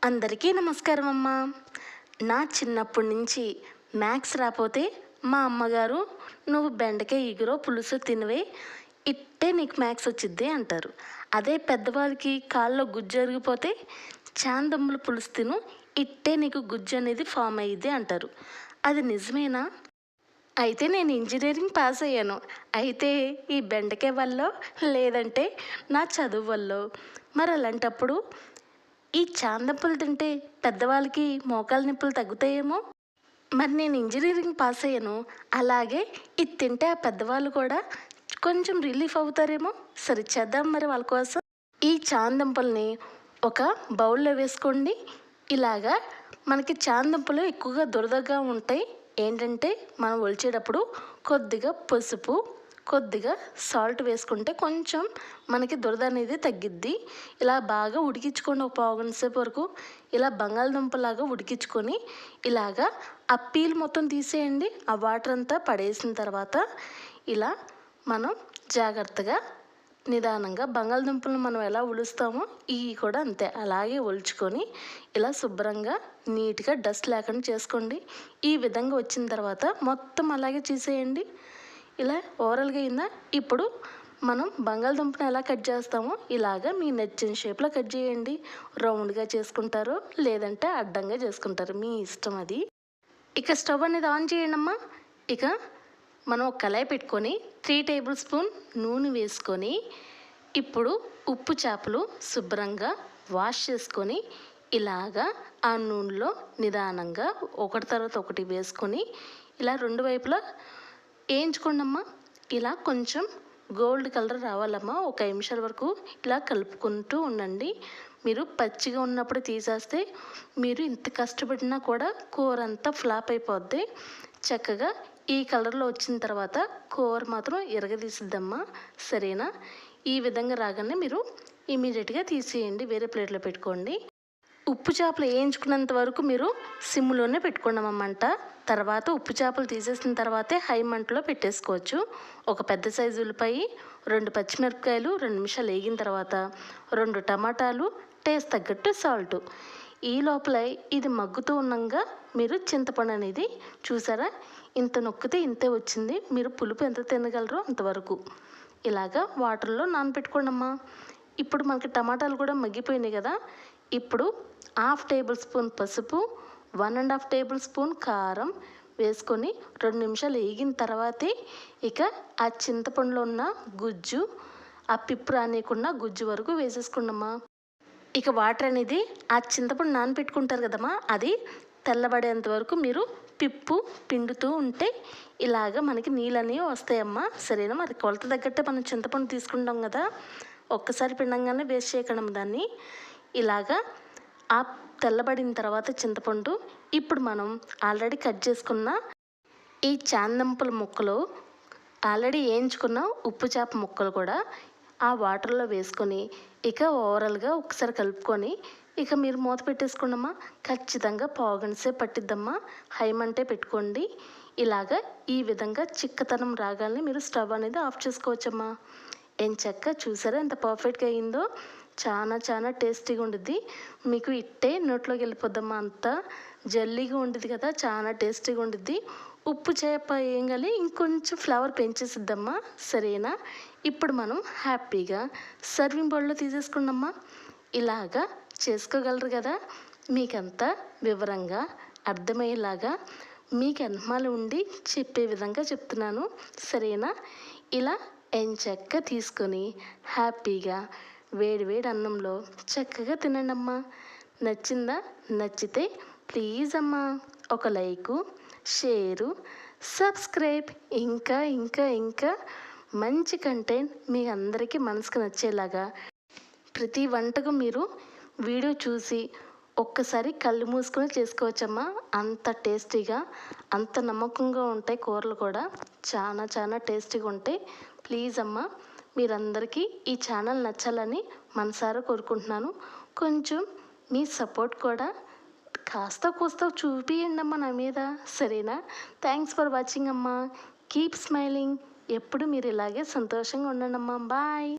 అందరికీ నమస్కారం అమ్మ. నా చిన్నప్పటి నుంచి మ్యాథ్స్ రాపోతే మా అమ్మగారు నువ్వు బెండకాయ ఇగురో పులుసు తినవే, ఇట్టే నీకు మ్యాథ్స్ వచ్చిద్ది అంటారు. అదే పెద్దవాళ్ళకి కాళ్ళలో గుజ్జు అరిగిపోతే చాందమ్ముల పులుసు తిను, ఇట్టే నీకు గుజ్జు అనేది ఫామ్ అయ్యిద్ది అంటారు. అది నిజమేనా? అయితే నేను ఇంజనీరింగ్ పాస్ అయ్యాను. అయితే ఈ బెండకాయ వల్ల లేదంటే నా చదువు వల్ల. మరి అలాంటప్పుడు ఈ చాందప్పులు తింటే పెద్దవాళ్ళకి మోకాలు నొప్పులు తగ్గుతాయేమో. మరి నేను ఇంజనీరింగ్ పాస్ అయ్యాను, అలాగే ఇది తింటే ఆ పెద్దవాళ్ళు కూడా కొంచెం రిలీఫ్ అవుతారేమో. సరే చేద్దాం మరి వాళ్ళ కోసం. ఈ చాందంపుల్ని ఒక బౌల్లో వేసుకోండి. ఇలాగా మనకి చాందంపులు ఎక్కువగా దురదగా ఉంటాయి. ఏంటంటే మనం ఒలిచేటప్పుడు కొద్దిగా పసుపు, కొద్దిగా సాల్ట్ వేసుకుంటే కొంచెం మనకి దురద అనేది తగ్గిద్ది. ఇలా బాగా ఉడికించుకొని ఒక పావుగంట సేపు వరకు ఇలా బంగాళదుంపలాగా ఉడికించుకొని ఇలాగా ఆ పీల్ మొత్తం తీసేయండి. ఆ వాటర్ అంతా పడేసిన తర్వాత ఇలా మనం జాగ్రత్తగా నిదానంగా బంగాళదుంపలను మనం ఎలా ఒలుస్తామో ఇవి కూడా అంతే అలాగే ఒలుచుకొని ఇలా శుభ్రంగా నీట్గా డస్ట్ లేకుండా చేసుకోండి. ఈ విధంగా వచ్చిన తర్వాత మొత్తం అలాగే తీసేయండి. ఇలా ఓవరాల్గా అయిందా? ఇప్పుడు మనం బంగాళదుంపను ఎలా కట్ చేస్తామో ఇలాగా మీ నచ్చిన షేప్లో కట్ చేయండి. రౌండ్గా చేసుకుంటారు, లేదంటే అడ్డంగా చేసుకుంటారు, మీ ఇష్టం అది. ఇక స్టవ్ అనేది ఆన్ చేయండి అమ్మా. ఇక మనం ఒక కళాయి పెట్టుకొని 3 టేబుల్ స్పూన్ నూనె వేసుకొని ఇప్పుడు ఉప్పు చేపలు శుభ్రంగా వాష్ చేసుకొని ఇలాగా ఆ నూనెలో నిదానంగా ఒకటి తర్వాత ఒకటి వేసుకొని ఇలా రెండు వైపులా వేయించుకోండి అమ్మా. ఇలా కొంచెం గోల్డ్ కలర్ రావాలమ్మా. ఒక 5 నిమిషాల వరకు ఇలా కలుపుకుంటూ ఉండండి. మీరు పచ్చిగా ఉన్నప్పుడు తీసేస్తే మీరు ఇంత కష్టపడినా కూడా కూర అంతా ఫ్లాప్ అయిపోద్ది. చక్కగా ఈ కలర్లో వచ్చిన తర్వాత కూర మాత్రం ఎరగదీసిద్దమ్మా. సరేనా? ఈ విధంగా రాగానే మీరు ఇమీడియట్గా తీసేయండి, వేరే ప్లేట్లో పెట్టుకోండి. ఉప్పు చేపలు వేయించుకున్నంత వరకు మీరు సిమ్లోనే పెట్టుకున్నాం మంట. తర్వాత ఉప్పు చేపలు తీసేసిన తర్వాతే హై మంటలో పెట్టేసుకోవచ్చు. ఒక పెద్ద సైజు ఉల్లిపాయ, 2 పచ్చిమిరపకాయలు 2 నిమిషాలు వేగిన తర్వాత 2 టమాటాలు, టేస్ట్ తగ్గట్టు సాల్ట్. ఈ లోపల ఇది మగ్గుతూ ఉండగా మీరు చింతపండు అనేది చూసారా, ఇంత నొక్కితే ఇంతే వచ్చింది. మీరు పులుపు ఎంత తినగలరో అంతవరకు ఇలాగా వాటర్లో నానబెట్టుకోండి అమ్మా. ఇప్పుడు మనకి టమాటాలు కూడా మగ్గిపోయినాయి కదా. ఇప్పుడు 1/2 టేబుల్ స్పూన్ పసుపు, 1.5 టేబుల్ స్పూన్ కారం వేసుకొని 2 నిమిషాలు వేగిన తర్వాతే ఇక ఆ చింతపండులో ఉన్న గుజ్జు, ఆ పిప్పు రానియకుండా గుజ్జు వరకు వేసేసుకోండమ్మా. ఇక వాటర్ అనేది ఆ చింతపండు నానబెట్టుకుంటారు కదమ్మా, అది తెల్లబడేంత వరకు మీరు పిప్పు పిండుతూ ఉంటే ఇలాగ మనకి నీళ్ళు అనేవి వస్తాయమ్మా. సరేనా? మరి కొలత తగ్గట్టే మనం చింతపండు తీసుకుంటాం కదా, ఒక్కసారి పిండంగానే వేస్ట్ చేయకుండా దాన్ని ఇలాగా ఆ తెల్లబడిన తర్వాత చింతపండు ఇప్పుడు మనం ఆల్రెడీ కట్ చేసుకున్న ఈ చాందంపుల ముక్కలు, ఆల్రెడీ వేయించుకున్న ఉప్పు చేప ముక్కలు కూడా ఆ వాటర్లో వేసుకొని ఇక ఓవరాల్గా ఒకసారి కలుపుకొని ఇక మీరు మూత పెట్టేసుకోండమ్మా. ఖచ్చితంగా పావుగంట సేపు పట్టిద్దమ్మా. హై మంటే పెట్టుకోండి. ఇలాగా ఈ విధంగా చిక్కతనం రాగానే మీరు స్టవ్ అనేది ఆఫ్ చేసుకోవచ్చమ్మా. ఏం చెక్క చూసారా ఎంత పర్ఫెక్ట్గా అయిందో. చాలా చాలా టేస్టీగా ఉండిద్ది. మీకు ఇట్టే నోట్లోకి వెళ్ళిపోద్దమ్మా. అంతా జల్లీగా ఉండిద్ది కదా, చాలా టేస్టీగా ఉండిద్ది. ఉప్పు చేప వేయగానే ఇంకొంచెం ఫ్లేవర్ పెంచేసిద్దమ్మా. సరేనా? ఇప్పుడు మనం హ్యాపీగా సర్వింగ్ బౌల్లో తీసేసుకున్నామ్మా. ఇలాగా చేసుకోగలరు కదా. మీకంతా వివరంగా అర్థమయ్యేలాగా మీకు అనుమానం ఉండి చెప్పే విధంగా చెప్తున్నాను. సరేనా? ఇలా ఎంచక్క తీసుకొని హ్యాపీగా వేడి వేడి అన్నంలో చక్కగా తినండి అమ్మా. నచ్చిందా? నచ్చితే ప్లీజ్ అమ్మా ఒక లైకు, షేరు, సబ్స్క్రైబ్. ఇంకా ఇంకా ఇంకా మంచి కంటెంట్ మీ అందరికీ మనసుకు నచ్చేలాగా ప్రతి వంటకు మీరు వీడియో చూసి ఒక్కసారి కళ్ళు మూసుకొని చేసుకోవచ్చమ్మా. అంత టేస్టీగా, అంత నమ్మకంగా ఉంటాయి కూరలు కూడా. చాలా చాలా టేస్టీగా ఉంటాయి. ప్లీజ్ అమ్మా మీరందరికీ ఈ ఛానల్ నచ్చాలని మనసారా కోరుకుంటున్నాను. కొంచెం మీ సపోర్ట్ కూడా కాస్త కూస్త చూపియండి అమ్మా నా మీద. సరేనా? థ్యాంక్స్ ఫర్ వాచింగ్ అమ్మా. Keep smiling. ఎప్పుడు మీరు ఇలాగే సంతోషంగా ఉండండి అమ్మా. బాయ్.